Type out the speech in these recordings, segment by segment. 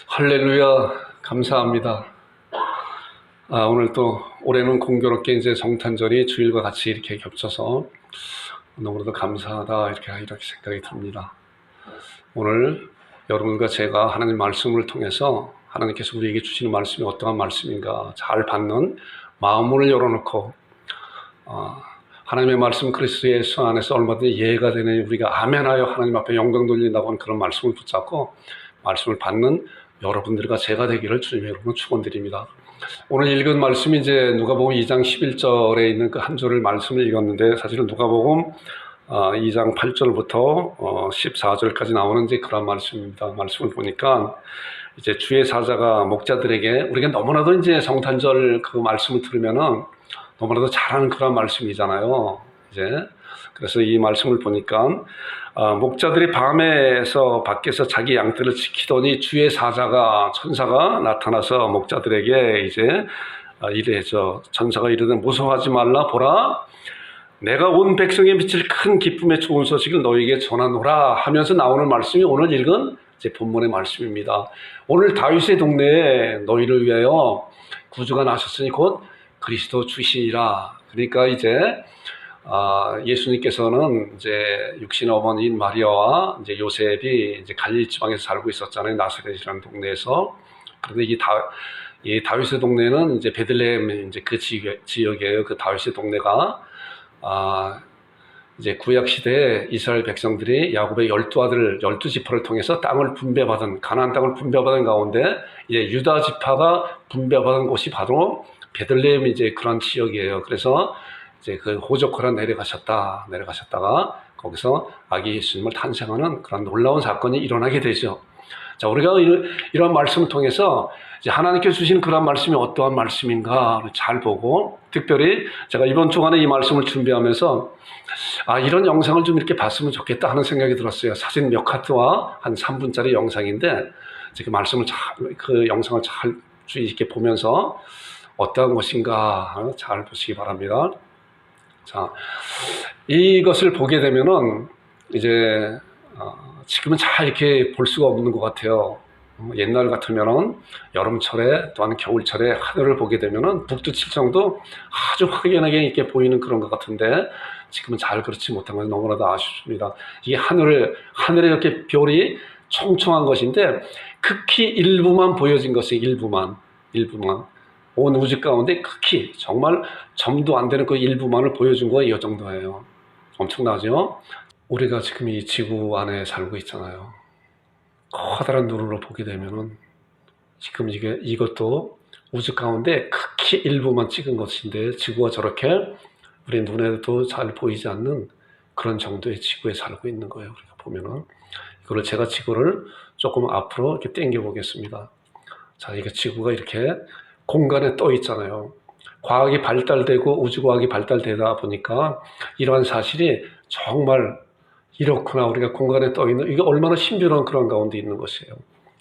할렐루야, 감사합니다. 오늘 또 올해는 공교롭게 이제 성탄절이 주일과 같이 이렇게 겹쳐서 너무나도 감사하다 이렇게 생각이 듭니다. 오늘 여러분과 제가 하나님 말씀을 통해서 하나님께서 우리에게 주시는 말씀이 어떠한 말씀인가 잘 받는 마음을 열어놓고 하나님의 말씀 그리스도 예수 안에서 얼마든지 이해가 되는 우리가 아멘하여 하나님 앞에 영광 돌린다고 하는 그런 말씀을 붙잡고 말씀을 받는 여러분들과 제가 되기를 주님의 이름으로 축원드립니다. 오늘 읽은 말씀이 이제 누가복음 2장 11절에 있는 그 한 절을 말씀을 읽었는데 사실은 누가복음 2장 8절부터 14절까지 나오는 이제 그런 말씀입니다. 말씀을 보니까 이제 주의 사자가 목자들에게 우리가 너무나도 이제 성탄절 그 말씀을 들으면은 너무나도 잘하는 그런 말씀이잖아요. 이제 그래서 이 말씀을 보니까 목자들이 밤에서 밖에서 자기 양떼를 지키더니 주의 사자가 천사가 나타나서 목자들에게 이제 이래죠. 천사가 이르되 무서워하지 말라. 보라, 내가 온 백성에 미칠 큰 기쁨의 좋은 소식을 너희에게 전하노라 하면서 나오는 말씀이 오늘 읽은 제 본문의 말씀입니다. 오늘 다윗의 동네에 너희를 위하여 구주가 나셨으니 곧 그리스도 주시니라. 그러니까 이제 예수님께서는 이제 육신 어머니인 마리아와 이제 요셉이 이제 갈릴리 지방에서 살고 있었잖아요. 나사렛이라는 동네에서. 그런데 이 다윗의 동네는 이제 베들레헴 이제 그 지역이에요. 그 다윗의 동네가 이제 구약 시대에 이스라엘 백성들이 야곱의 12아들 12지파를 통해서 땅을 분배받은 가나안 땅을 분배받은 가운데 이제 유다 지파가 분배받은 곳이 바로 베들레헴 이제 그런 지역이에요. 그래서 이제 그 호적호라 내려가셨다가 거기서 아기 예수님을 탄생하는 그런 놀라운 사건이 일어나게 되죠. 자, 우리가 이런 말씀을 통해서 이제 하나님께서 주신 그런 말씀이 어떠한 말씀인가 잘 보고, 특별히 제가 이번 주간에 이 말씀을 준비하면서 이런 영상을 좀 이렇게 봤으면 좋겠다 하는 생각이 들었어요. 사진 몇 카트와 한 3분짜리 영상인데 그 말씀을 그 영상을 잘 주의 있게 보면서 어떠한 것인가 잘 보시기 바랍니다. 자, 이것을 보게 되면은 이제 지금은 잘 이렇게 볼 수가 없는 것 같아요. 옛날 같으면은 여름철에 또한 겨울철에 하늘을 보게 되면은 북두칠성도 아주 확연하게 이렇게 보이는 그런 것 같은데 지금은 잘 그렇지 못한 것이 너무나도 아쉽습니다. 이게 하늘에 이렇게 별이 총총한 것인데 극히 일부만 보여진 것이 일부만 온 우주 가운데 극히 정말 점도 안 되는 그 일부만을 보여준 거가 이 정도예요. 엄청나죠? 우리가 지금 이 지구 안에 살고 있잖아요. 커다란 눈으로 보게 되면은 지금 이것도 우주 가운데 극히 일부만 찍은 것인데 지구가 저렇게 우리 눈에도 잘 보이지 않는 그런 정도의 지구에 살고 있는 거예요. 우리가 보면은 이거를 제가 지구를 조금 앞으로 이렇게 당겨 보겠습니다. 자, 이게 지구가 이렇게 공간에 떠 있잖아요. 과학이 발달되고 우주과학이 발달되다 보니까 이러한 사실이 정말 이렇구나, 우리가 공간에 떠 있는, 이게 얼마나 신비로운 그런 가운데 있는 것이에요.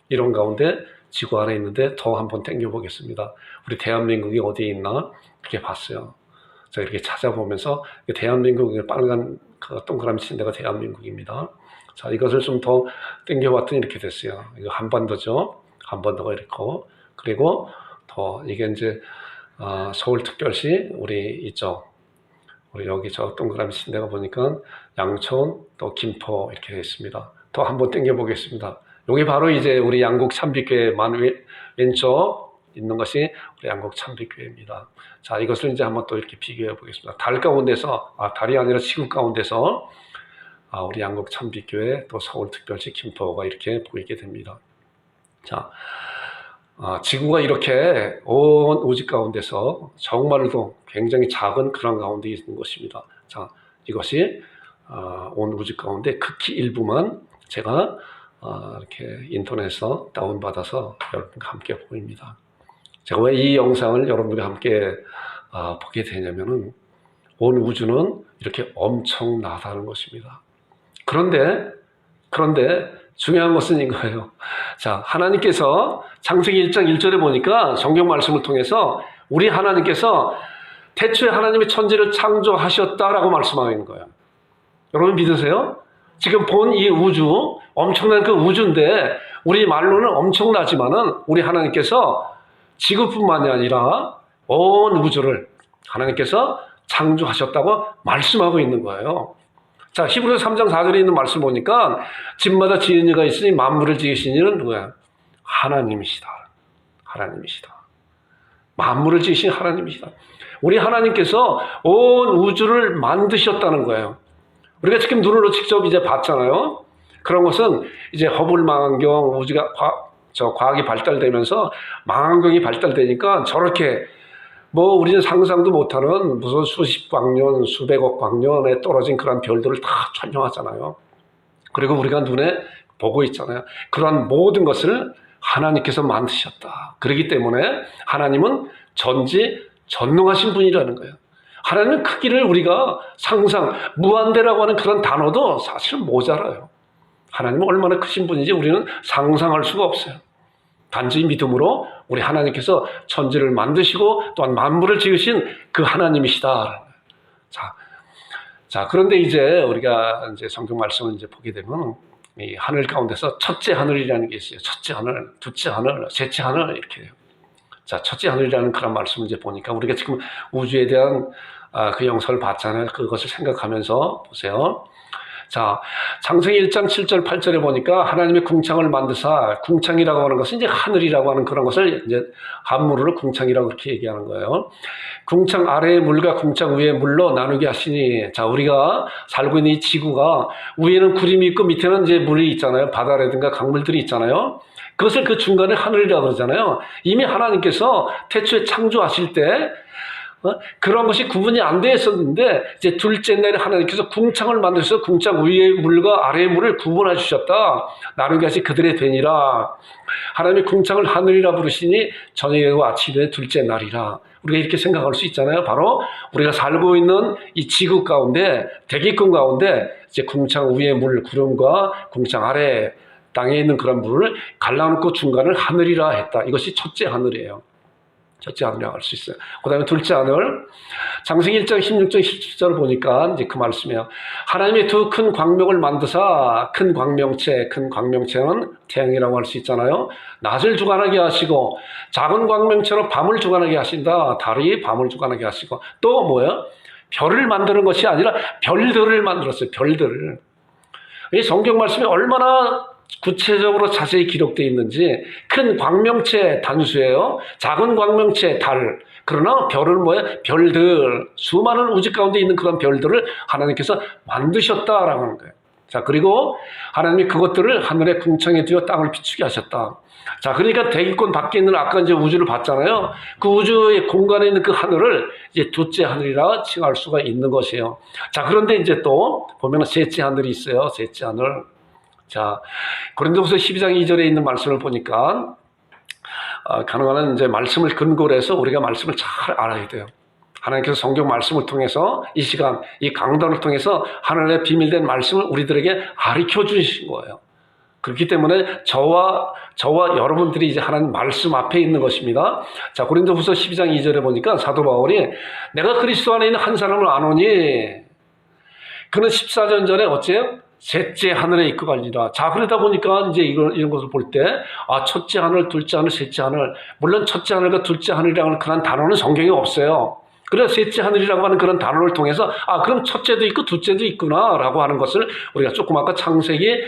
이런 가운데 지구 안에 있는데 더 한번 당겨 보겠습니다. 우리 대한민국이 어디에 있나 이렇게 봤어요. 자, 이렇게 찾아보면서 대한민국의 빨간 그 동그라미 친 데가 대한민국입니다. 자, 이것을 좀 더 당겨 봤더니 이렇게 됐어요. 이거 한반도죠. 한반도가 이렇게, 그리고 더 이게 이제 서울특별시 우리 이쪽, 우리 여기 저 동그라미 친 데가 보니까 양천 또 김포 이렇게 되어 있습니다. 더 한번 당겨 보겠습니다. 여기 바로 이제 우리 양곡 참빛교회 왼쪽 있는 것이 우리 양곡 참빛교회입니다. 자, 이것을 이제 한번 또 이렇게 비교해 보겠습니다. 달 가운데서 달이 아니라 지구 가운데서 우리 양곡 참빛교회 또 서울특별시 김포가 이렇게 보이게 됩니다. 자, 지구가 이렇게 온 우주 가운데서 정말로 굉장히 작은 그런 가운데 있는 것입니다. 자, 이것이 온 우주 가운데 극히 일부만 제가 이렇게 인터넷에서 다운받아서 여러분과 함께 보입니다. 제가 왜 이 영상을 여러분과 함께 보게 되냐면은 온 우주는 이렇게 엄청나다는 것입니다. 그런데 중요한 것은 이거예요. 자, 하나님께서 창세기 1장 1절에 보니까 성경 말씀을 통해서 우리 하나님께서 태초에 하나님의 천지를 창조하셨다라고 말씀하고 있는 거예요. 여러분 믿으세요? 지금 본 이 우주, 엄청난 그 우주인데 우리 말로는 엄청나지만은 우리 하나님께서 지구뿐만이 아니라 온 우주를 하나님께서 창조하셨다고 말씀하고 있는 거예요. 자, 히브리서 3장 4절에 있는 말씀 보니까 집마다 지은 이가 있으니 만물을 지으신 이는 누구야? 하나님이시다. 하나님이시다. 만물을 지으신 하나님이시다. 우리 하나님께서 온 우주를 만드셨다는 거예요. 우리가 지금 눈으로 직접 이제 봤잖아요. 그런 것은 이제 허블 망원경, 우주가 과학이 발달되면서 망원경이 발달되니까 저렇게 뭐 우리는 상상도 못하는 무슨 수십 광년, 수백억 광년에 떨어진 그런 별들을 다 촬영하잖아요. 그리고 우리가 눈에 보고 있잖아요. 그러한 모든 것을 하나님께서 만드셨다. 그렇기 때문에 하나님은 전지전능하신 분이라는 거예요. 하나님은 크기를 우리가 무한대라고 하는 그런 단어도 사실 모자라요. 하나님은 얼마나 크신 분인지 우리는 상상할 수가 없어요. 단지 믿음으로 우리 하나님께서 천지를 만드시고 또한 만물을 지으신 그 하나님이시다. 자, 그런데 이제 우리가 이제 성경 말씀을 이제 보게 되면 이 하늘 가운데서 첫째 하늘이라는 게 있어요. 첫째 하늘, 둘째 하늘, 셋째 하늘 이렇게 돼요. 자, 첫째 하늘이라는 그런 말씀을 이제 보니까 우리가 지금 우주에 대한 그 영상을 봤잖아요. 그것을 생각하면서 보세요. 자, 창세기 1장 7절 8절에 보니까 하나님의 궁창을 만드사, 궁창이라고 하는 것은 이제 하늘이라고 하는 그런 것을 이제 한문으로 궁창이라고 그렇게 얘기하는 거예요. 궁창 아래의 물과 궁창 위의 물로 나누게 하시니, 자, 우리가 살고 있는 이 지구가 위에는 구름이 있고 밑에는 이제 물이 있잖아요. 바다라든가 강물들이 있잖아요. 그것을 그 중간에 하늘이라고 그러잖아요. 이미 하나님께서 태초에 창조하실 때 그런 것이 구분이 안 돼 있었는데 이제 둘째 날에 하나님께서 궁창을 만드셔서 궁창 위의 물과 아래의 물을 구분해 주셨다. 나누게 하시 그들의 되니라. 하나님의 궁창을 하늘이라 부르시니 저녁과 아침에 둘째 날이라. 우리가 이렇게 생각할 수 있잖아요. 바로 우리가 살고 있는 이 지구 가운데 대기권 가운데 이제 궁창 위의 물 구름과 궁창 아래 땅에 있는 그런 물을 갈라놓고 중간을 하늘이라 했다. 이것이 첫째 하늘이에요. 첫째 하늘이라고 할 수 있어요. 그 다음에 둘째 하늘, 창세기 1장 16절 17절을 보니까 이제 그 말씀이에요. 하나님의 두 큰 광명을 만드사 큰 광명체는 태양이라고 할 수 있잖아요. 낮을 주관하게 하시고 작은 광명체로 밤을 주관하게 하신다. 달이 밤을 주관하게 하시고 또 뭐예요? 별을 만드는 것이 아니라 별들을 만들었어요. 별들을. 이 성경 말씀이 얼마나 구체적으로 자세히 기록되어 있는지. 큰 광명체 단수예요. 작은 광명체 달. 그러나 별은 뭐예요? 별들. 수많은 우주 가운데 있는 그런 별들을 하나님께서 만드셨다라고 하는 거예요. 자, 그리고 하나님이 그것들을 하늘의 궁창에 두어 땅을 비추게 하셨다. 자, 그러니까 대기권 밖에 있는 아까 이제 우주를 봤잖아요. 그 우주의 공간에 있는 그 하늘을 이제 둘째 하늘이라 칭할 수가 있는 것이에요. 자, 그런데 이제 또 보면은 셋째 하늘이 있어요. 셋째 하늘. 자, 고린도후서 12장 2절에 있는 말씀을 보니까 가능한 이제 말씀을 근거로 해서 우리가 말씀을 잘 알아야 돼요. 하나님께서 성경 말씀을 통해서 이 시간, 이 강단을 통해서 하늘의 비밀된 말씀을 우리들에게 가르쳐 주신 거예요. 그렇기 때문에 저와 여러분들이 이제 하나님 말씀 앞에 있는 것입니다. 자, 고린도후서 12장 2절에 보니까 사도 바울이 내가 그리스도 안에 있는 한 사람을 아노니 그는 14년 전에 어째요? 셋째 하늘에 입각하리라. 자, 그러다 보니까 이제 이런 것을 볼 때, 첫째 하늘, 둘째 하늘, 셋째 하늘. 물론 첫째 하늘과 둘째 하늘이라고 하는 그런 단어는 성경에 없어요. 그래서 셋째 하늘이라고 하는 그런 단어를 통해서, 그럼 첫째도 있고 둘째도 있구나, 라고 하는 것을 우리가 조금 아까 창세기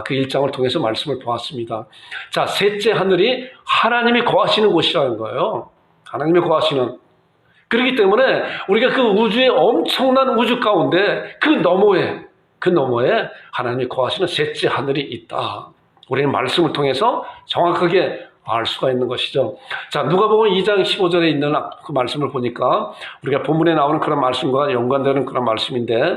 그 1장을 통해서 말씀을 보았습니다. 자, 셋째 하늘이 하나님이 거하시는 곳이라는 거예요. 하나님이 거하시는. 그렇기 때문에 우리가 그 우주의 엄청난 우주 가운데 그 너머에 하나님이 거하시는 셋째 하늘이 있다. 우리는 말씀을 통해서 정확하게 알 수가 있는 것이죠. 자, 누가복음 2장 15절에 있는 그 말씀을 보니까 우리가 본문에 나오는 그런 말씀과 연관되는 그런 말씀인데,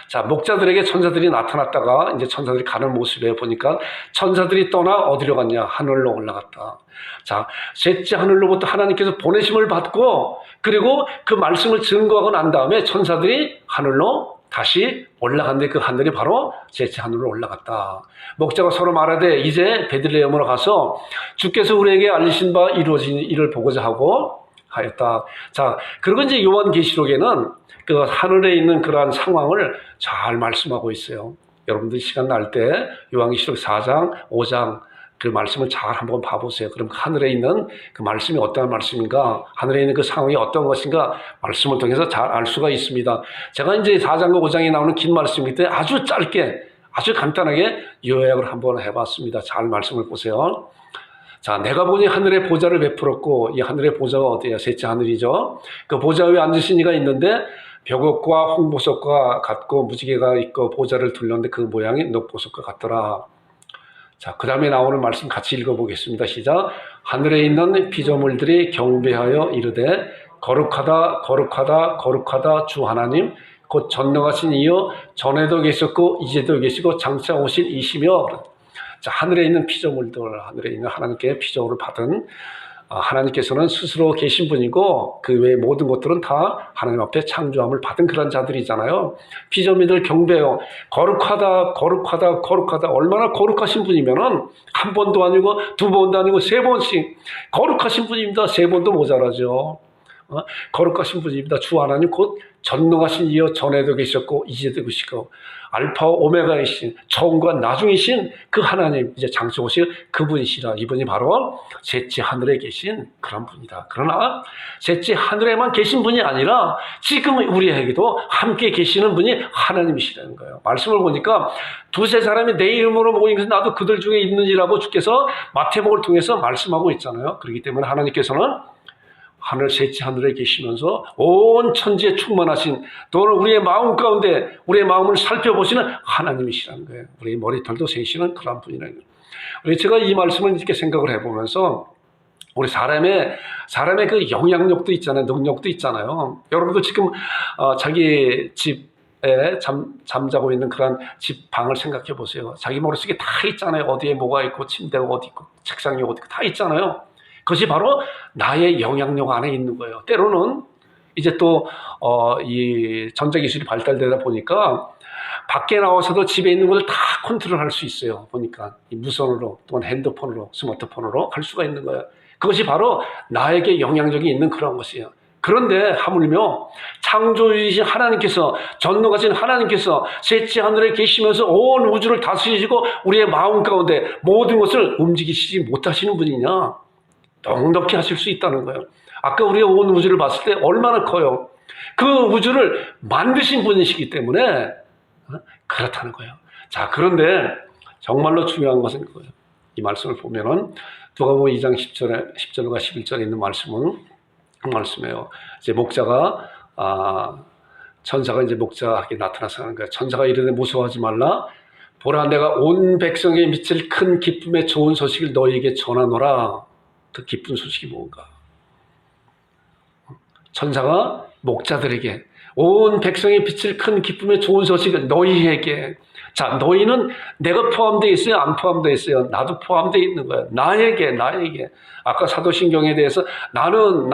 자, 목자들에게 천사들이 나타났다가 이제 천사들이 가는 모습에 보니까 천사들이 떠나 어디로 갔냐? 하늘로 올라갔다. 자, 셋째 하늘로부터 하나님께서 보내심을 받고 그리고 그 말씀을 증거하고 난 다음에 천사들이 하늘로 다시 올라갔는데 그 하늘이 바로 셋째 하늘로 올라갔다. 목자가 서로 말하되 이제 베들레헴으로 가서 주께서 우리에게 알리신 바 이루어진 일을 보고자 하고 하였다. 자, 그리고 이제 요한계시록에는 그 하늘에 있는 그러한 상황을 잘 말씀하고 있어요. 여러분들 시간 날 때 요한계시록 4장, 5장 그 말씀을 잘 한번 봐보세요. 그럼 하늘에 있는 그 말씀이 어떠한 말씀인가, 하늘에 있는 그 상황이 어떤 것인가 말씀을 통해서 잘 알 수가 있습니다. 제가 이제 4장과 5장에 나오는 긴 말씀이기 때문에 아주 짧게, 아주 간단하게 요약을 한번 해봤습니다. 잘 말씀을 보세요. 자, 내가 보니 하늘에 보좌를 베풀었고, 이 하늘의 보좌가 어디야? 셋째 하늘이죠. 그 보좌 위에 앉으신 이가 있는데 벽옥과 홍보석과 같고 무지개가 있고 보좌를 둘렀는데 그 모양이 녹보석과 같더라. 자, 그 다음에 나오는 말씀 같이 읽어보겠습니다. 시작. 하늘에 있는 피조물들이 경배하여 이르되 거룩하다 거룩하다 거룩하다 주 하나님 곧 전능하신 이여 전에도 계셨고 이제도 계시고 장차 오실 이시며. 자, 하늘에 있는 피조물들, 하늘에 있는 하나님께 피조물을 받은 하나님께서는 스스로 계신 분이고 그 외의 모든 것들은 다 하나님 앞에 창조함을 받은 그런 자들이잖아요. 피조물들 경배요. 거룩하다 거룩하다 거룩하다. 얼마나 거룩하신 분이면은 한 번도 아니고 두 번도 아니고 세 번씩 거룩하신 분입니다. 세 번도 모자라죠. 거룩하신 분입니다. 주 하나님 곧 전능하신 이여 전에도 계셨고 이제도 계시고 알파와 오메가이신 처음과 나중이신 그 하나님, 이제 장차 오실 그분이시라. 이분이 바로 셋째 하늘에 계신 그런 분이다. 그러나 셋째 하늘에만 계신 분이 아니라 지금 우리에게도 함께 계시는 분이 하나님이시라는 거예요. 말씀을 보니까 두세 사람이 내 이름으로 모인 것은 나도 그들 중에 있는지라고 주께서 마태복음을 통해서 말씀하고 있잖아요. 그렇기 때문에 하나님께서는 하늘 셋째 하늘에 계시면서 온 천지에 충만하신, 또는 우리의 마음 가운데 우리의 마음을 살펴보시는 하나님이시라는 거예요. 우리의 머리털도 세시는 그런 분이라는 거예요. 우리 제가 이 말씀을 이렇게 생각을 해보면서 우리 사람의 그 영향력도 있잖아요. 능력도 있잖아요. 여러분도 지금 자기 집에 잠자고 있는 그런 집 방을 생각해 보세요. 자기 머릿속에 다 있잖아요. 어디에 뭐가 있고 침대가 어디 있고 책상이 어디 있고 다 있잖아요. 그것이 바로 나의 영향력 안에 있는 거예요. 때로는 이제 또 이 전자기술이 발달되다 보니까 밖에 나와서도 집에 있는 것을 다 컨트롤할 수 있어요. 보니까 이 무선으로 또는 핸드폰으로 스마트폰으로 할 수가 있는 거예요. 그것이 바로 나에게 영향력이 있는 그런 것이에요. 그런데 하물며 창조주이신 하나님께서, 전능하신 하나님께서 셋째 하늘에 계시면서 온 우주를 다스리시고 우리의 마음 가운데 모든 것을 움직이시지 못하시는 분이냐? 넉넉히 하실 수 있다는 거예요. 아까 우리가 온 우주를 봤을 때 얼마나 커요. 그 우주를 만드신 분이시기 때문에 그렇다는 거예요. 자, 그런데 정말로 중요한 것은 그거예요. 이 말씀을 보면은 누가복음 2장 10절과 11절에 있는 말씀은 그 말씀이에요. 이제 목자가 천사가 이제 목자에게 나타나서 하는 거예요. 천사가 이르되 무서워하지 말라. 보라, 내가 온 백성에 미칠 큰 기쁨의 좋은 소식을 너희에게 전하노라. 그 기쁜 소식이 뭔가? 천사가 목자들에게 온 백성의 빛을 큰 기쁨의 좋은 소식을 너희에게. 자, 너희는 내가 포함되어 있어요? 안 포함되어 있어요? 나도 포함되어 있는 거예요. 나에게. 아까 사도신경에 대해서 나는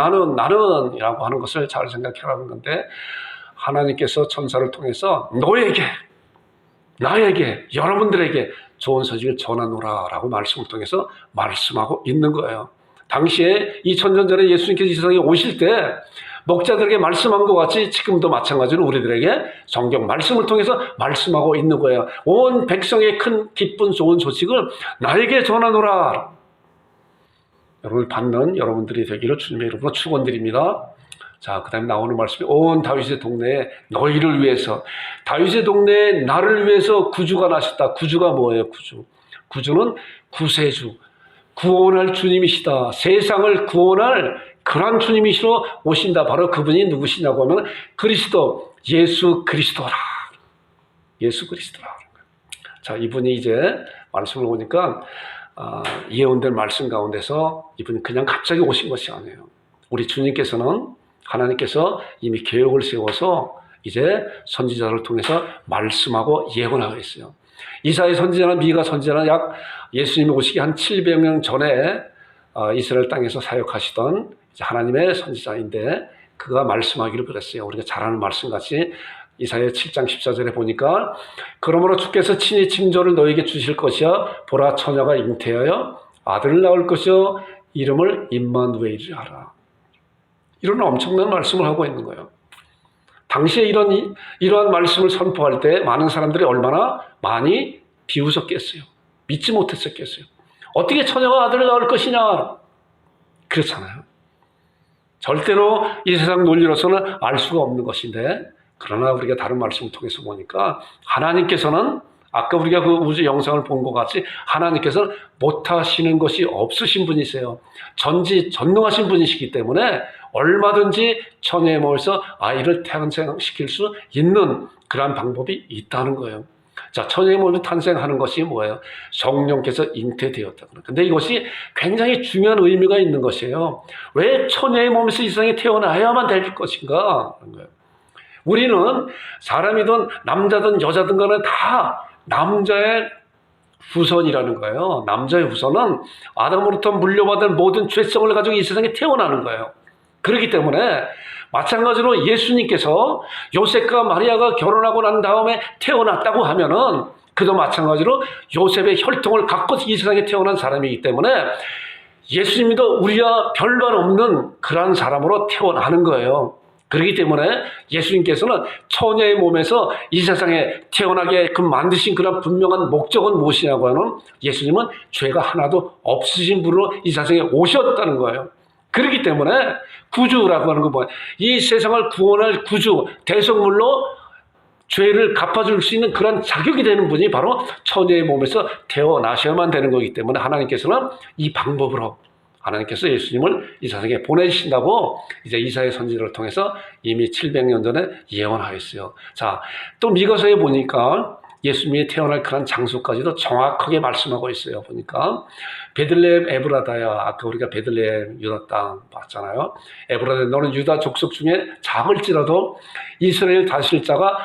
이라고 하는 것을 잘 생각해라는 건데, 하나님께서 천사를 통해서 너에게, 나에게, 여러분들에게 좋은 소식을 전하노라 라고 말씀을 통해서 말씀하고 있는 거예요. 당시에 2000년 전에 예수님께서 이 세상에 오실 때 목자들에게 말씀한 것 같이 지금도 마찬가지로 우리들에게 성경 말씀을 통해서 말씀하고 있는 거예요. 온 백성의 큰 기쁜 좋은 소식을 나에게 전하노라. 여러분을 받는 여러분들이 되기를 주님의 이름으로 축원드립니다. 자, 그 다음에 나오는 말씀이 온 다윗의 동네에 너희를 위해서, 다윗의 동네에 나를 위해서 구주가 나셨다. 구주가 뭐예요? 구주는 구세주, 구원할 주님이시다. 세상을 구원할 그런 주님이시로 오신다. 바로 그분이 누구시냐고 하면 그리스도, 예수 그리스도라. 자, 이분이 이제 말씀을 보니까 예언된 말씀 가운데서 이분이 그냥 갑자기 오신 것이 아니에요. 우리 주님께서는, 하나님께서 이미 계획을 세워서 이제 선지자를 통해서 말씀하고 예언하고 있어요. 이사야 선지자나 미가 선지자는 약 예수님이 오시기 한 700년 전에 이스라엘 땅에서 사역하시던 하나님의 선지자인데, 그가 말씀하기를 그랬어요. 우리가 잘 아는 말씀같이 이사야 7장 14절에 보니까 그러므로 주께서 친히 징조를 너에게 주실 것이야. 보라, 처녀가 잉태하여 아들을 낳을 것이요 이름을 임마누엘이라 하라. 이런 엄청난 말씀을 하고 있는 거예요. 당시에 이러한 말씀을 선포할 때 많은 사람들이 얼마나 많이 비웃었겠어요. 믿지 못했었겠어요. 어떻게 처녀가 아들을 낳을 것이냐? 그렇잖아요. 절대로 이 세상 논리로서는 알 수가 없는 것인데, 그러나 우리가 다른 말씀을 통해서 보니까 하나님께서는 아까 우리가 그 우주 영상을 본 것 같이 하나님께서는 못하시는 것이 없으신 분이세요. 전지전능하신 분이시기 때문에 얼마든지 처녀의 몸에서 아이를 탄생시킬 수 있는 그러한 방법이 있다는 거예요. 자, 처녀의 몸에서 탄생하는 것이 뭐예요? 성령께서 잉태되었다. 근데 이것이 굉장히 중요한 의미가 있는 것이에요. 왜 처녀의 몸에서 이 세상에 태어나야만 될 것인가? 하는 거예요. 우리는 사람이든 남자든 여자든 간에 다 남자의 후손이라는 거예요. 남자의 후손은 아담으로부터 물려받은 모든 죄성을 가지고 이 세상에 태어나는 거예요. 그렇기 때문에 마찬가지로 예수님께서 요셉과 마리아가 결혼하고 난 다음에 태어났다고 하면은 그도 마찬가지로 요셉의 혈통을 갖고 이 세상에 태어난 사람이기 때문에 예수님도 우리와 별반 없는 그러한 사람으로 태어나는 거예요. 그렇기 때문에 예수님께서는 처녀의 몸에서 이 세상에 태어나게끔 만드신 그런 분명한 목적은 무엇이냐고 하면 예수님은 죄가 하나도 없으신 분으로 이 세상에 오셨다는 거예요. 그렇기 때문에 구주라고 하는 건 뭐예요? 이 세상을 구원할 구주, 대속물로 죄를 갚아줄 수 있는 그런 자격이 되는 분이 바로 처녀의 몸에서 태어나셔야만 되는 거기 때문에 하나님께서는 이 방법으로 하나님께서 예수님을 이 세상에 보내주신다고 이제 이사야 선지자를 통해서 이미 700년 전에 예언하였어요. 자, 또 미가서에 보니까 예수님이 태어날 그런 장소까지도 정확하게 말씀하고 있어요. 보니까 베들레헴 에브라다야, 아까 우리가 베들레헴 유다 땅 봤잖아요. 에브라다, 너는 유다 족속 중에 작을지라도 이스라엘 다스릴 자가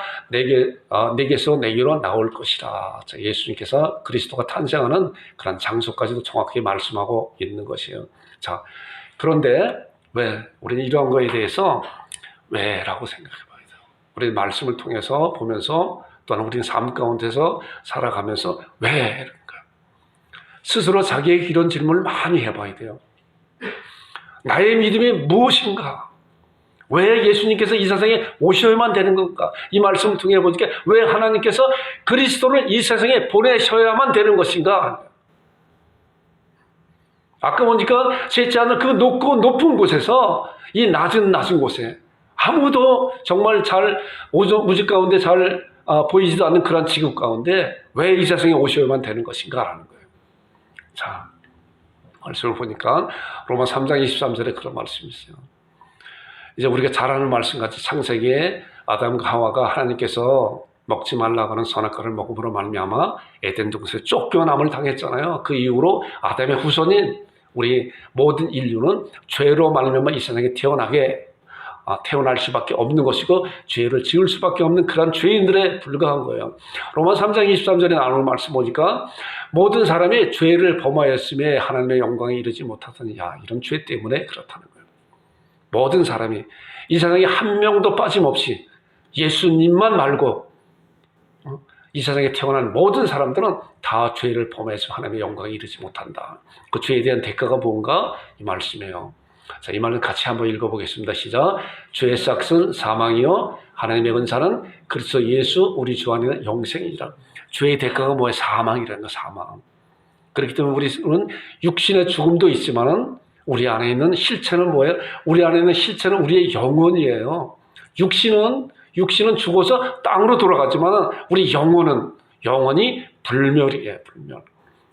내게서 내게로 나올 것이라. 자, 예수님께서 그리스도가 탄생하는 그런 장소까지도 정확하게 말씀하고 있는 것이에요. 자, 그런데 왜 우리는 이러한 거에 대해서 왜라고 생각해 봐야 돼요. 우리 말씀을 통해서 보면서 또는 우리는 삶 가운데서 살아가면서 왜 이런가? 스스로 자기에게 이런 질문을 많이 해봐야 돼요. 나의 믿음이 무엇인가? 왜 예수님께서 이 세상에 오셔야만 되는 건가? 이 말씀을 통해 보니까 왜 하나님께서 그리스도를 이 세상에 보내셔야만 되는 것인가? 아까 보니까 셋째 하늘 그 높고 높은 곳에서 이 낮은 곳에 아무도 정말 잘 무지 가운데 잘 보이지도 않는 그런 지구 가운데 왜 이 세상에 오셔야만 되는 것인가 라는 거예요. 자, 말씀을 보니까 로마 3장 23절에 그런 말씀이 있어요. 이제 우리가 잘 아는 말씀같이 창세기에 아담과 하와가 하나님께서 먹지 말라고 하는 선악과를 먹음으로 말미암아 에덴 동산에 쫓겨남을 당했잖아요. 그 이후로 아담의 후손인 우리 모든 인류는 죄로 말미암아 이 세상에 태어날 수밖에 없는 것이고 죄를 지을 수밖에 없는 그런 죄인들에 불과한 거예요. 로마 3장 23절에 나오는 말씀 보니까 모든 사람이 죄를 범하였음에 하나님의 영광에 이르지 못하더니 이런 죄 때문에 그렇다는 거예요. 모든 사람이 이 세상에 한 명도 빠짐없이 예수님만 말고 이 세상에 태어난 모든 사람들은 다 죄를 범해서 하나님의 영광에 이르지 못한다. 그 죄에 대한 대가가 뭔가 이 말씀이에요. 자, 이 말은 같이 한번 읽어보겠습니다. 시작. 죄의 삭은 사망이요 하나님의 은사는 그리스도 예수 우리 주 안에는 영생이라. 죄의 대가가 뭐예요? 사망이라는 거, 사망. 그렇기 때문에 우리는 육신의 죽음도 있지만은 우리 안에 있는 실체는 뭐예요? 우리 안에 있는 실체는 우리의 영혼이에요. 육신은 죽어서 땅으로 돌아가지만은 우리 영혼이 불멸이에요, 불멸.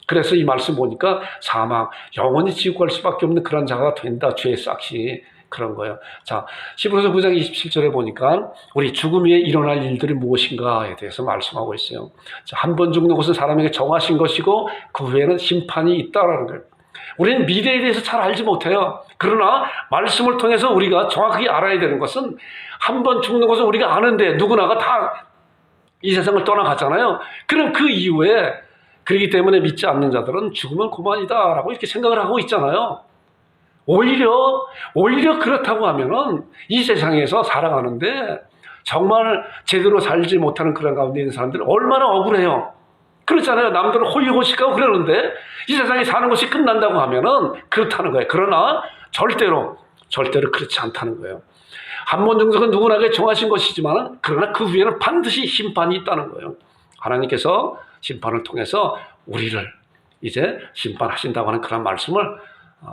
그래서 이 말씀 보니까 사망, 영원히 지옥 갈 수밖에 없는 그런 자가 된다. 죄의 싹이 그런 거예요. 자, 히브리서 9장 27절에 보니까 우리 죽음 위에 일어날 일들이 무엇인가에 대해서 말씀하고 있어요. 자, 한 번 죽는 것은 사람에게 정하신 것이고 그 후에는 심판이 있다라는 거예요. 우리는 미래에 대해서 잘 알지 못해요. 그러나 말씀을 통해서 우리가 정확하게 알아야 되는 것은 한 번 죽는 것은 우리가 아는데 누구나가 다 이 세상을 떠나갔잖아요. 그럼 그 이후에 그렇기 때문에 믿지 않는 자들은 죽으면 그만이다라고 이렇게 생각을 하고 있잖아요. 오히려 그렇다고 하면은 이 세상에서 살아가는데 정말 제대로 살지 못하는 그런 가운데 있는 사람들은 얼마나 억울해요. 그렇잖아요. 남들은 호의호식하고 그러는데 이 세상에 사는 것이 끝난다고 하면은 그렇다는 거예요. 그러나 절대로 그렇지 않다는 거예요. 한 번 정도는 누구나게 정하신 것이지만 그러나 그 후에는 반드시 심판이 있다는 거예요. 하나님께서 심판을 통해서 우리를 이제 심판하신다고 하는 그런 말씀을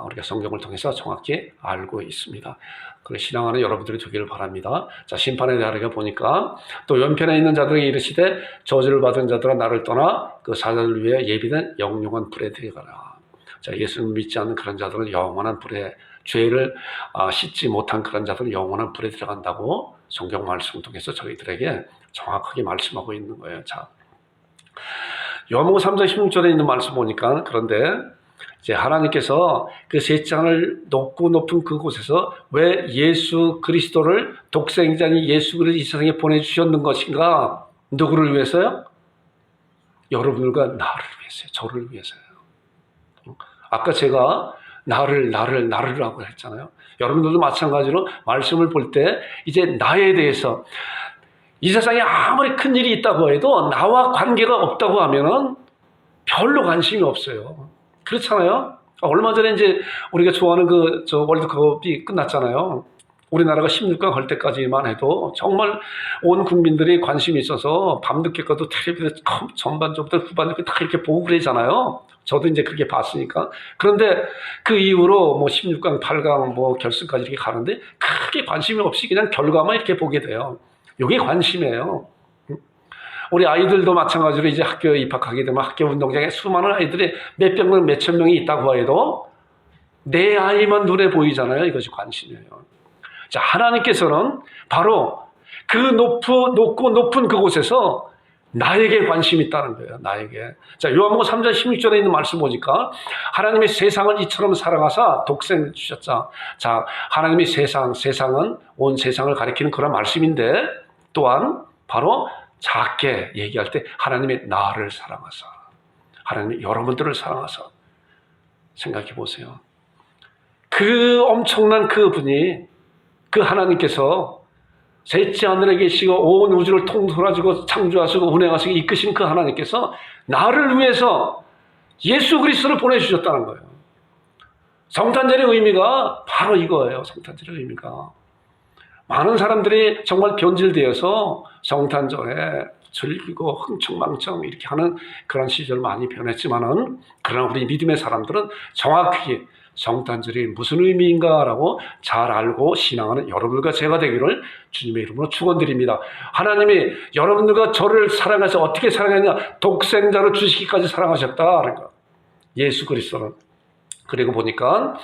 우리가 성경을 통해서 정확히 알고 있습니다. 그래서 신앙하는 여러분들이 되기를 바랍니다. 자, 심판에 대하여 보니까 또 왼편에 있는 자들에게 이르시되 저주를 받은 자들아 나를 떠나 그 사자들 위해 예비된 영영한 불에 들어가라. 자, 예수를 믿지 않는 그런 자들은 영원한 불에, 죄를 씻지 못한 그런 자들은 영원한 불에 들어간다고 성경 말씀을 통해서 저희들에게 정확하게 말씀하고 있는 거예요. 자, 요한복음 3장 16절에 있는 말씀 보니까 그런데 이제 하나님께서 그 세 장을 높고 높은 그곳에서 왜 예수 그리스도를 독생자인 예수 그리스도를 이 세상에 보내주셨는 것인가? 누구를 위해서요? 여러분들과 나를 위해서요. 저를 위해서요. 아까 제가 나를라고 했잖아요. 여러분들도 마찬가지로 말씀을 볼 때 이제 나에 대해서 이 세상에 아무리 큰 일이 있다고 해도 나와 관계가 없다고 하면은 별로 관심이 없어요. 그렇잖아요? 얼마 전에 이제 우리가 좋아하는 월드컵이 끝났잖아요. 우리나라가 16강 갈 때까지만 해도 정말 온 국민들이 관심이 있어서 밤늦게까지 텔레비전 전반전부터 후반전까지 다 이렇게 보고 그러잖아요. 저도 이제 그렇게 봤으니까. 그런데 그 이후로 16강, 8강 결승까지 이렇게 가는데 크게 관심이 없이 그냥 결과만 이렇게 보게 돼요. 이게 관심이에요. 우리 아이들도 마찬가지로 이제 학교에 입학하게 되면 학교 운동장에 수많은 아이들이 몇백 명, 몇천 명이 있다고 해도 내 아이만 눈에 보이잖아요. 이것이 관심이에요. 자, 하나님께서는 바로 그 높고 높은 그곳에서 나에게 관심이 있다는 거예요. 나에게. 자, 요한복음 3장 16절에 있는 말씀 보니까 하나님이 세상을 이처럼 사랑하사 독생 주셨자. 자, 하나님이 세상은 온 세상을 가리키는 그런 말씀인데 또한 바로 작게 얘기할 때 하나님이 나를 사랑하사, 하나님이 여러분들을 사랑하사. 생각해 보세요. 그 엄청난 그분이, 그 하나님께서 셋째 하늘에 계시고 온 우주를 통솔하시고 창조하시고 운행하시고 이끄신 그 하나님께서 나를 위해서 예수 그리스도를 보내주셨다는 거예요. 성탄절의 의미가 바로 이거예요. 성탄절의 의미가. 많은 사람들이 정말 변질되어서 성탄절에 즐기고 흥청망청 이렇게 하는 그런 시절 많이 변했지만은, 그러나 우리 믿음의 사람들은 정확히 성탄절이 무슨 의미인가라고 잘 알고 신앙하는 여러분들과 제가 되기를 주님의 이름으로 축원드립니다. 하나님이 여러분들과 저를 사랑해서 어떻게 사랑했냐? 독생자를 주시기까지 사랑하셨다. 그러니까 예수 그리스도는. 그리고 보니까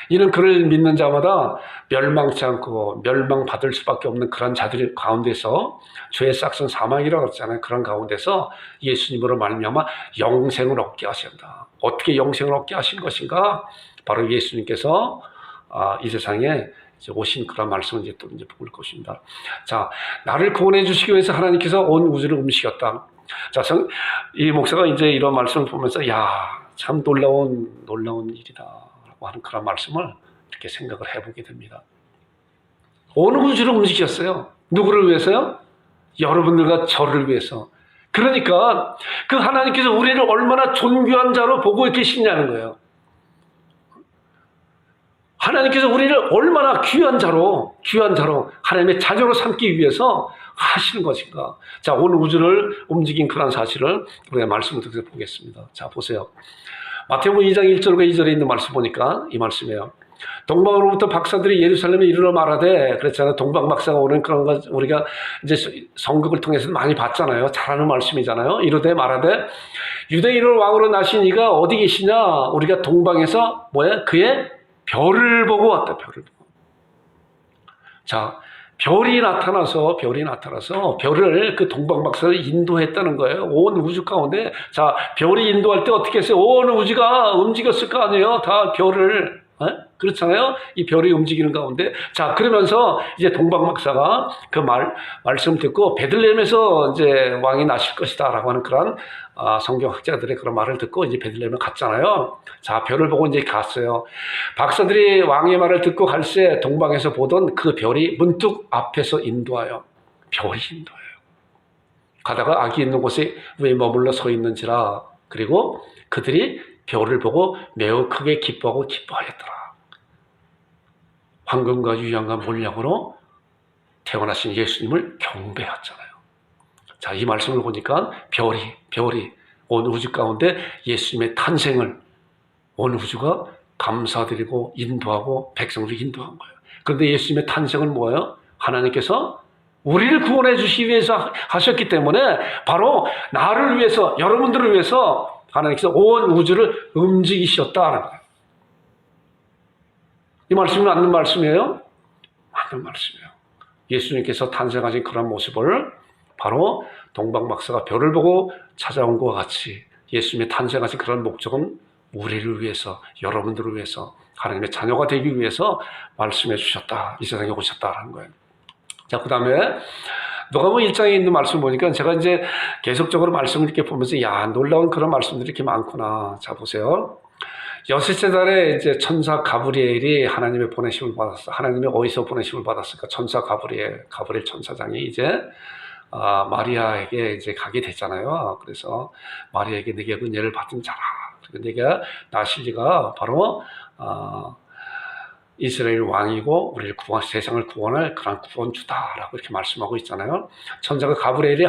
이는 그를 믿는 자마다 멸망치 않고 멸망받을 수밖에 없는 그런 자들 가운데서, 죄의 싹은 사망이라고 했잖아요. 그런 가운데서 예수님으로 말미암아 영생을 얻게 하신다. 어떻게 영생을 얻게 하신 것인가? 바로 예수님께서 이 세상에 오신 그런 말씀을 이제 또 볼 것입니다. 자, 나를 구원해 주시기 위해서 하나님께서 온 우주를 움직였다. 자, 이 목사가 이제 이런 말씀을 보면서 참 놀라운 일이다라고 하는 그런 말씀을 이렇게 생각을 해보게 됩니다. 온 우주를 움직였어요. 누구를 위해서요? 여러분들과 저를 위해서. 그러니까 그 하나님께서 우리를 얼마나 존귀한 자로 보고 계시냐는 거예요. 하나님께서 우리를 얼마나 귀한 자로 하나님의 자녀로 삼기 위해서 하시는 것인가. 자, 온 우주를 움직인 그런 사실을 우리가 말씀을 통해서 보겠습니다. 자, 보세요. 마태복음 2장 1절과 2절에 있는 말씀 보니까 이 말씀이에요. 동방으로부터 박사들이 예루살렘에 이르러 말하되, 그랬잖아요. 동방 박사가 오는 그런 거 우리가 이제 성극을 통해서 많이 봤잖아요. 잘하는 말씀이잖아요. 이르되 말하되 유대인을 왕으로 나신 이가 어디 계시냐? 우리가 동방에서 그의 별을 보고 왔다. 별을 보고. 자, 별이 나타나서 별을 그 동방박사를 인도했다는 거예요. 온 우주 가운데. 자, 별이 인도할 때 어떻게 했어요? 온 우주가 움직였을 거 아니에요. 다 별을. 그렇잖아요. 이 별이 움직이는 가운데. 자, 그러면서 이제 동방박사가 그 말씀 듣고 베들레헴에서 이제 왕이 나실 것이다라고 하는 그런 성경학자들의 그런 말을 듣고 이제 베들레헴에 갔잖아요. 자, 별을 보고 이제 갔어요. 박사들이 왕의 말을 듣고 갈새 동방에서 보던 그 별이 문득 앞에서 인도하여, 별이 인도해요. 가다가 악이 있는 곳에 왜 머물러 서 있는지라. 그리고 그들이 별을 보고 매우 크게 기뻐하였더라. 황금과 유향과 몰약으로 태어나신 예수님을 경배했잖아요. 자, 이 말씀을 보니까 별이 온 우주 가운데 예수님의 탄생을 온 우주가 감사드리고 인도하고 백성들을 인도한 거예요. 그런데 예수님의 탄생은 뭐예요? 하나님께서 우리를 구원해 주시기 위해서 하셨기 때문에 바로 나를 위해서, 여러분들을 위해서 하나님께서 온 우주를 움직이셨다는 거예요. 이 말씀은 맞는 말씀이에요? 맞는 말씀이에요. 예수님께서 탄생하신 그런 모습을 바로 동방박사가 별을 보고 찾아온 것과 같이 예수님의 탄생하신 그런 목적은 우리를 위해서, 여러분들을 위해서, 하나님의 자녀가 되기 위해서 말씀해 주셨다. 이 세상에 오셨다라는 거예요. 자, 그 다음에 누가복음 1장에 있는 말씀 보니까 제가 이제 계속적으로 말씀을 이렇게 보면서 놀라운 그런 말씀들이 이렇게 많구나. 자, 보세요. 여섯째 달에 이제 천사 가브리엘이 하나님의 보내심을 받았어. 하나님이 어디서 보내심을 받았을까? 천사 가브리엘 천사장이 이제 마리아에게 이제 가게 됐잖아요. 그래서 마리아에게 내게 은혜를 받은 자라. 내가 나실리가 바로 이스라엘 왕이고 우리를 세상을 구원할 그런 구원주다라고 이렇게 말씀하고 있잖아요. 천사가 가브리엘이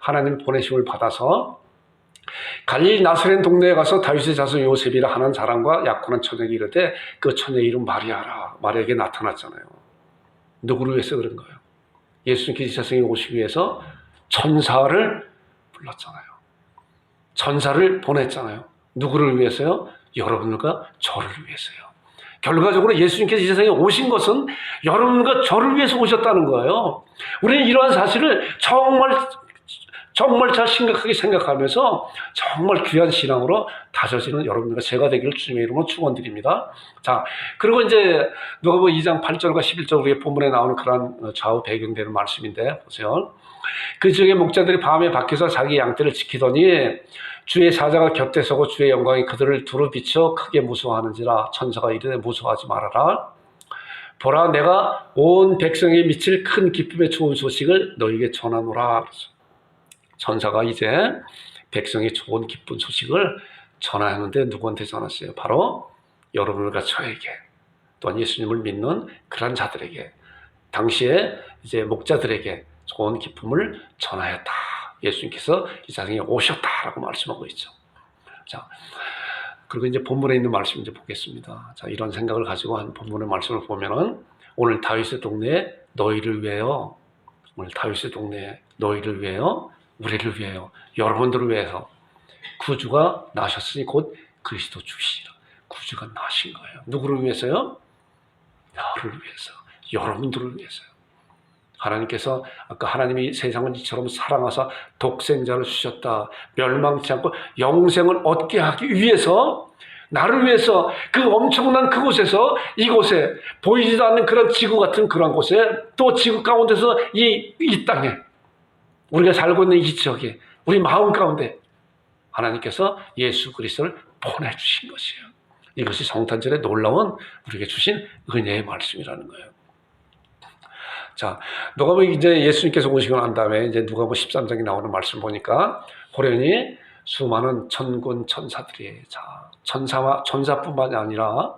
하나님의 보내심을 받아서 갈릴리 나사렛 동네에 가서 다윗의 자손 요셉이라 하는 사람과 약혼한 처녀에게 이르되 그 처녀의 이름 마리아라. 마리아에게 나타났잖아요. 누구를 위해서 그런 거예요? 예수님께서 이 세상에 오시기 위해서 천사를 불렀잖아요. 천사를 보냈잖아요. 누구를 위해서요? 여러분과 저를 위해서요. 결과적으로 예수님께서 이 세상에 오신 것은 여러분과 저를 위해서 오셨다는 거예요. 우리는 이러한 사실을 정말 잘 심각하게 생각하면서 정말 귀한 신앙으로 다져지는 여러분과 제가 되기를 주님의 이름으로 축원드립니다. 자, 그리고 이제 누가복음 2장 8절과 11절 우리의 본문에 나오는 그런 좌우 배경되는 말씀인데 보세요. 그 지역의 목자들이 밤에 밖에서 자기 양떼를 지키더니 주의 사자가 곁에 서고 주의 영광이 그들을 두루 비쳐 크게 무서워하는지라. 천사가 이르되 무서워하지 말아라. 보라, 내가 온 백성에 미칠 큰 기쁨의 좋은 소식을 너희에게 전하노라. 천사가 이제 백성의 좋은 기쁜 소식을 전하는데 누구한테 전했어요? 바로 여러분과 저에게, 또한 예수님을 믿는 그런 자들에게, 당시에 이제 목자들에게 좋은 기쁨을 전하였다. 예수님께서 이 세상에 오셨다라고 말씀하고 있죠. 자, 그리고 이제 본문에 있는 말씀 이제 보겠습니다. 자, 이런 생각을 가지고 한 본문의 말씀을 보면은 오늘 다윗의 동네에 너희를 위하여, 오늘 다윗의 동네에 너희를 위하여, 우리를 위하여, 여러분들을 위해서 구주가 나셨으니 곧 그리스도 주시라. 구주가 나신 거예요. 누구를 위해서요? 나를 위해서, 여러분들을 위해서요. 하나님께서 아까 하나님이 세상을 이처럼 사랑하사 독생자를 주셨다. 멸망치 않고 영생을 얻게 하기 위해서, 나를 위해서 그 엄청난 그곳에서 이곳에 보이지도 않는 그런 지구 같은 그런 곳에, 또 지구 가운데서 이 땅에 우리가 살고 있는 이 지역에 우리 마음 가운데 하나님께서 예수 그리스도를 보내주신 것이에요. 이것이 성탄절에 놀라운 우리에게 주신 은혜의 말씀이라는 거예요. 자, 누가복음 이제 예수님께서 오시고 난 다음에 이제 누가복음 13장에 나오는 말씀 보니까 호련히 수많은 천군 천사들이, 자, 천사뿐만이 아니라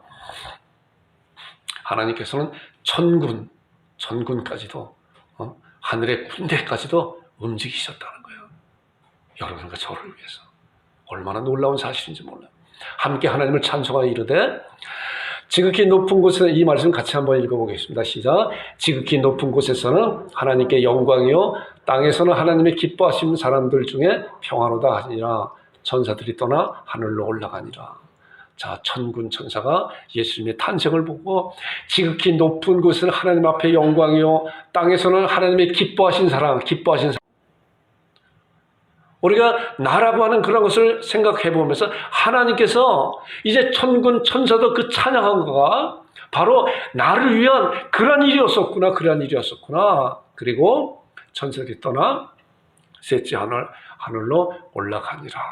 하나님께서는 천군까지도 하늘의 군대까지도 움직이셨다는 거예요. 여러분과 저를 위해서. 얼마나 놀라운 사실인지 몰라요. 함께 하나님을 찬송하여 이르되 지극히 높은 곳에, 이 말씀 같이 한번 읽어보겠습니다. 시작. 지극히 높은 곳에서는 하나님께 영광이요 땅에서는 하나님의 기뻐하시는 사람들 중에 평화로다 하니라. 천사들이 떠나 하늘로 올라가니라. 자, 천군 천사가 예수님의 탄생을 보고 지극히 높은 곳은 하나님 앞에 영광이요 땅에서는 하나님의 기뻐하신 사람. 우리가 나라고 하는 그런 것을 생각해 보면서 하나님께서 이제 천군 천사도 그 찬양한 거가 바로 나를 위한 그런 일이었었구나. 그리고 천사들이 떠나 셋째 하늘로 올라가니라.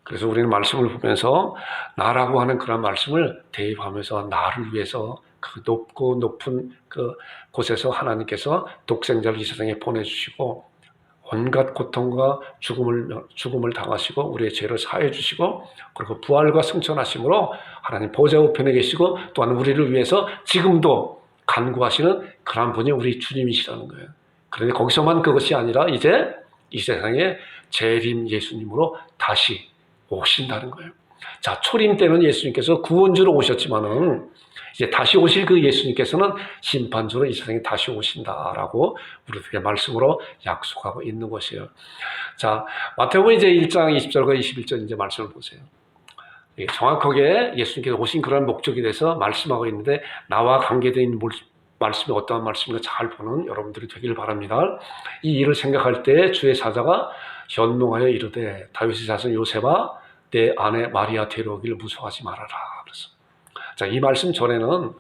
그래서 우리는 말씀을 보면서 나라고 하는 그런 말씀을 대입하면서 나를 위해서 그 높은 그 곳에서 하나님께서 독생자를 이 세상에 보내주시고 온갖 고통과 죽음을 당하시고 우리의 죄를 사해 주시고 그리고 부활과 승천하심으로 하나님 보좌 우편에 계시고 또한 우리를 위해서 지금도 간구하시는 그런 분이 우리 주님이시라는 거예요. 그런데 거기서만 그것이 아니라 이제 이 세상에 재림 예수님으로 다시 오신다는 거예요. 자, 초림 때는 예수님께서 구원주로 오셨지만은 이제 다시 오실 그 예수님께서는 심판주로 이 세상에 다시 오신다라고 우리에게 말씀으로 약속하고 있는 것이에요. 자, 마태복음 이제 1장 20절과 21절 이제 말씀을 보세요. 정확하게 예수님께서 오신 그런 목적에 대해서 말씀하고 있는데 나와 관계되어 있는 말씀이 어떠한 말씀인가 잘 보는 여러분들이 되기를 바랍니다. 이 일을 생각할 때 주의 사자가 현몽하여 이르되 다윗의 자손 요셉아 내 아내 마리아 데려오기를 무서워하지 말아라. 그래서 자, 이 말씀 전에는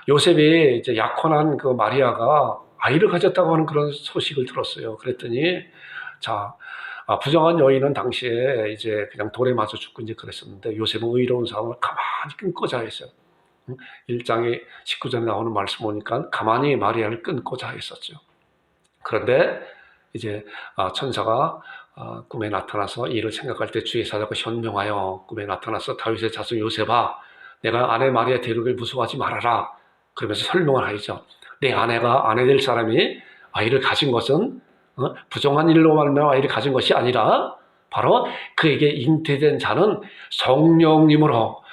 요셉이 이제 약혼한 그 마리아가 아이를 가졌다고 하는 그런 소식을 들었어요. 그랬더니 자, 부정한 여인은 당시에 이제 그냥 돌에 맞아 죽고 이제 그랬었는데 요셉은 의로운 사람을 가만히 끊고자 했어요. 1장에 19절에 나오는 말씀 보니까 가만히 마리아를 끊고자 했었죠. 그런데 이제 천사가 꿈에 나타나서 이를 생각할 때 주의 사자가 현명하여 꿈에 나타나서 다윗의 자손 요셉아 내가 아내 마리아 데려오길 무서워하지 말아라. 그러면서 설명을 하죠. 내 아내가 아내 될 사람이 아이를 가진 것은 부정한 일로 말미암아 아이를 가진 것이 아니라 바로 그에게 잉태된 자는 성령님으로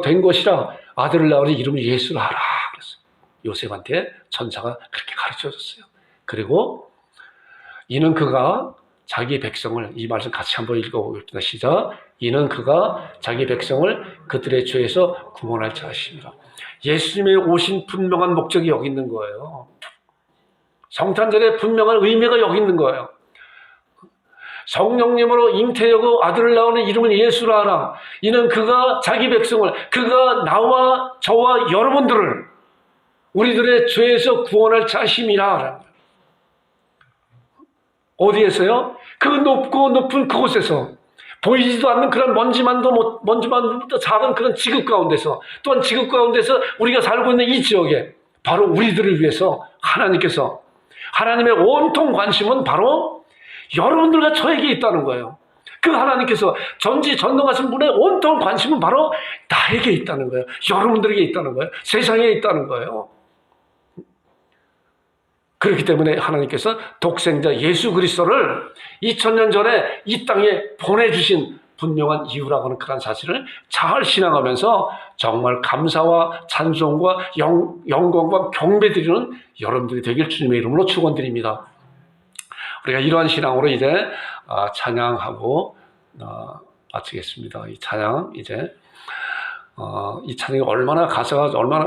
된 것이라 아들을 낳으니 이름을 예수라 하라. 그래서 요셉한테 천사가 그렇게 가르쳐줬어요. 그리고 이는 그가 자기 백성을 이 말씀 같이 한번 읽어보겠습니다. 시작. 이는 그가 자기 백성을 그들의 죄에서 구원할 자이십니다. 예수님의 오신 분명한 목적이 여기 있는 거예요. 성탄절에 분명한 의미가 여기 있는 거예요. 성령님으로 잉태되고 아들을 낳으는 이름을 예수라 하라. 이는 그가 자기 백성을 그가 나와 저와 여러분들을 우리들의 죄에서 구원할 자심이라. 어디에서요? 그 높고 높은 그곳에서 보이지도 않는 그런 먼지만도 작은 그런 지극 가운데서 또한 지극 가운데서 우리가 살고 있는 이 지역에 바로 우리들을 위해서 하나님께서 하나님의 온통 관심은 바로 여러분들과 저에게 있다는 거예요. 그 하나님께서 전지전능하신 분의 온통 관심은 바로 나에게 있다는 거예요. 여러분들에게 있다는 거예요. 세상에 있다는 거예요. 그렇기 때문에 하나님께서 독생자 예수 그리스도를 2000년 전에 이 땅에 보내주신 분명한 이유라고 하는 그런 사실을 잘 신앙하면서 정말 감사와 찬송과 영광과 경배드리는 여러분들이 되길 주님의 이름으로 축원드립니다. 우리가 이러한 신앙으로 이제 찬양하고 마치겠습니다. 이 찬양 이제 이 찬양이 얼마나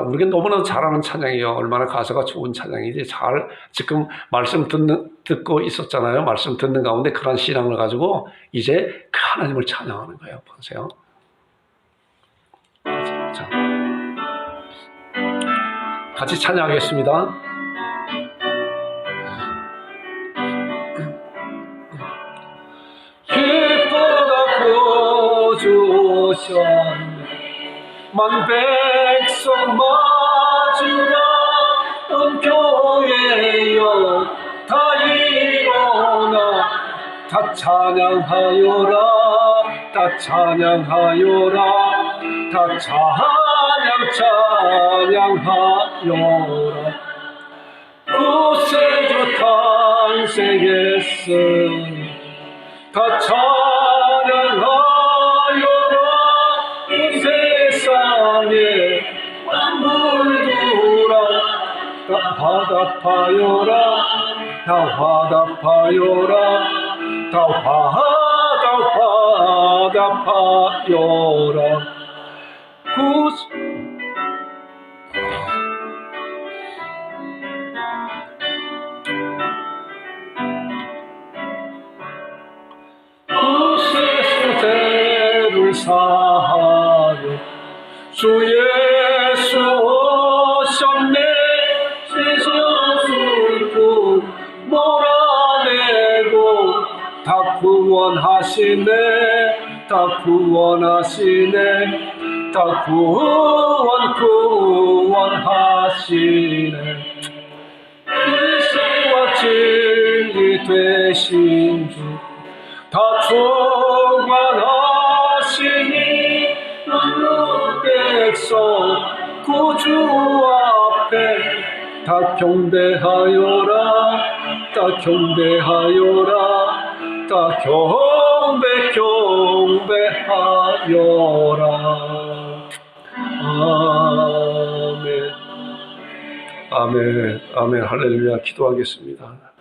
우리가 너무나 잘하는 찬양이에요. 얼마나 가사가 좋은 찬양이지. 지금 말씀 듣고 있었잖아요. 말씀 듣는 가운데 그런 신앙을 가지고 이제 그 하나님을 찬양하는 거예요. 보세요. 자, 같이 찬양하겠습니다. 기쁘다 구주 오셨네 만 백성 맞으라 온 교회여 다 일어나 다 찬양하여라 다 찬양하여라 다 찬양하여라 구세주 탄생했으니 다 찬양하여라 이 세상에 물들아 다 화답하여라 다 화답하여라 다 화답하여라 구세주대를 사하여 주 예수 오셨네 세상을 몰아내고 다 구원하시네 다 구원하시네 다 구원하시네 일생과 진리 되신 주 다 주관하시니 그 백성 구주 앞에 다 경배하여라 다 경배하여라 다 경배하여라. 아멘 아멘 아멘 할렐루야. 기도하겠습니다.